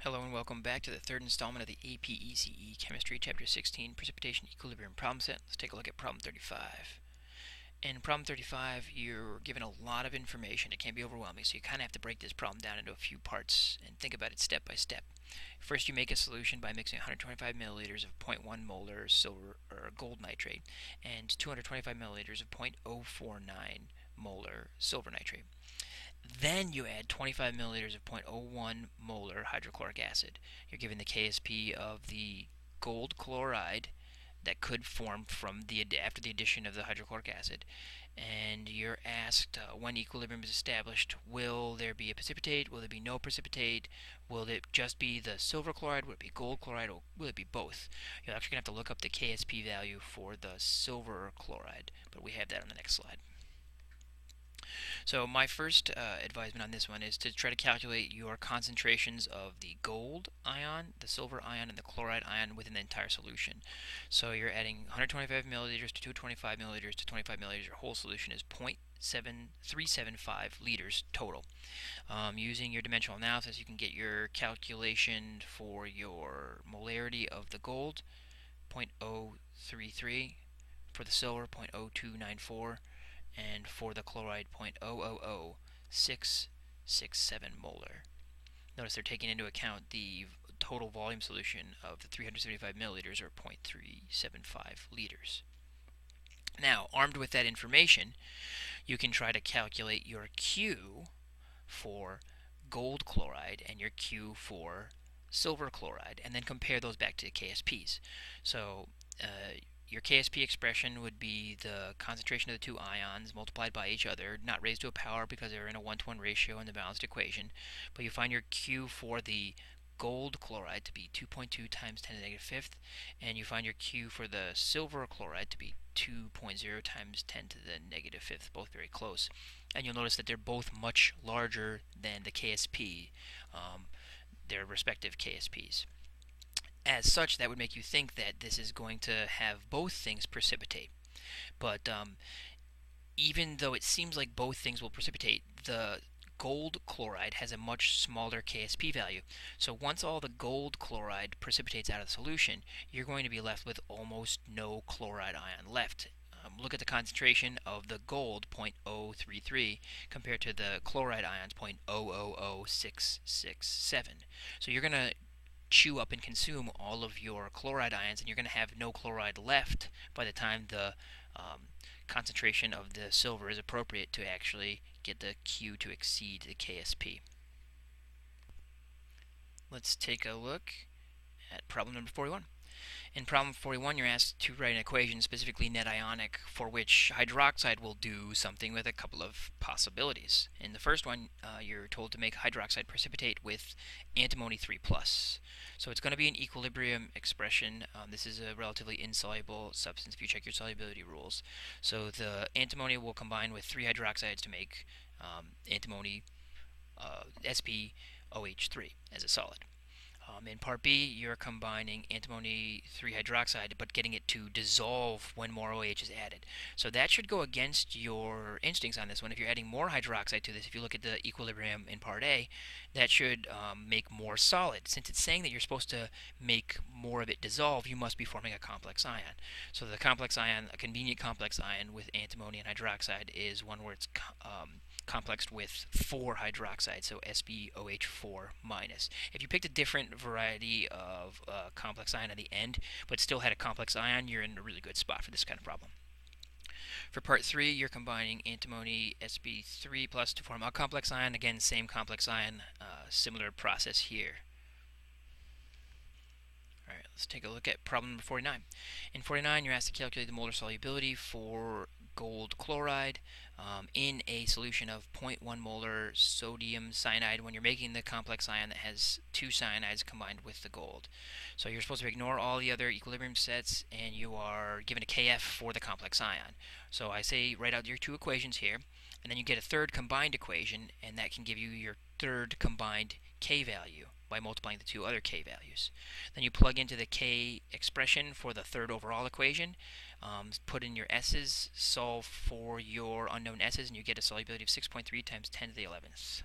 Hello and welcome back to the third installment of the APECE Chemistry Chapter 16 Precipitation Equilibrium Problem Set. Let's take a look at Problem 35. In Problem 35, you're given a lot of information. It can be overwhelming, so you kind of have to break this problem down into a few parts and think about it step by step. First, you make a solution by mixing 125 milliliters of 0.1 molar silver or gold nitrate and 225 milliliters of 0.049 molar silver nitrate. Then you add 25 milliliters of 0.01 molar hydrochloric acid. You're given the KSP of the gold chloride that could form from after the addition of the hydrochloric acid, and you're asked when equilibrium is established, will there be a precipitate, will there be no precipitate, will it just be the silver chloride, will it be gold chloride, or will it be both? You're actually going to have to look up the KSP value for the silver chloride, but we have that on the next slide. So my first advisement on this one is to try to calculate your concentrations of the gold ion, the silver ion, and the chloride ion within the entire solution. So you're adding 125 milliliters to 225 milliliters to 25 milliliters. Your whole solution is 0.7375 liters total. Using your dimensional analysis, you can get your calculation for your molarity of the gold, 0.033, for the silver, 0.0294, and for the chloride 0.000667 molar. Notice they're taking into account the total volume solution of the 375 milliliters or 0.375 liters. Now, armed with that information, you can try to calculate your Q for gold chloride and your Q for silver chloride, and then compare those back to KSPs. So your KSP expression would be the concentration of the two ions multiplied by each other, not raised to a power because they're in a 1-to-1 ratio in the balanced equation. But you find your Q for the gold chloride to be 2.2 times 10 to the negative fifth, and you find your Q for the silver chloride to be 2.0 times 10 to the negative fifth, both very close. And you'll notice that they're both much larger than the KSP, their respective KSPs. As such, that would make you think that this is going to have both things precipitate. But even though it seems like both things will precipitate, the gold chloride has a much smaller KSP value. So once all the gold chloride precipitates out of the solution, you're going to be left with almost no chloride ion left. Look at the concentration of the gold, 0.033, compared to the chloride ions, 0.000667. So you're going to chew up and consume all of your chloride ions, and you're going to have no chloride left by the time the concentration of the silver is appropriate to actually get the Q to exceed the KSP. Let's take a look at problem number 41. In problem 41, you're asked to write an equation, specifically net ionic, for which hydroxide will do something with a couple of possibilities. In the first one, you're told to make hydroxide precipitate with antimony 3+. So it's going to be an equilibrium expression. This is a relatively insoluble substance if you check your solubility rules. So the antimony will combine with 3 hydroxides to make antimony SpOH3 as a solid. In part B, you're combining antimony 3-hydroxide, but getting it to dissolve when more OH is added. So that should go against your instincts on this one. If you're adding more hydroxide to this, if you look at the equilibrium in part A, that should make more solid. Since it's saying that you're supposed to make more of it dissolve, you must be forming a complex ion. So the complex ion, a convenient complex ion with antimony and hydroxide, is one where it's complexed with 4 hydroxide, so SbOH4 minus. If you picked a different variety of complex ion at the end, but still had a complex ion, you're in a really good spot for this kind of problem. For part 3, you're combining antimony Sb3 plus to form a complex ion. Again, same complex ion, similar process here. Alright, let's take a look at problem number 49. In 49, you're asked to calculate the molar solubility for gold chloride in a solution of 0.1 molar sodium cyanide when you're making the complex ion that has 2 cyanides combined with the gold. So you're supposed to ignore all the other equilibrium sets, and you are given a Kf for the complex ion. So I say write out your 2 equations here, and then you get a third combined equation, and that can give you your third combined K value by multiplying the 2 other K values. Then you plug into the K expression for the third overall equation, put in your S's, solve for your unknown S's, and you get a solubility of 6.3 times 10 to the 11th.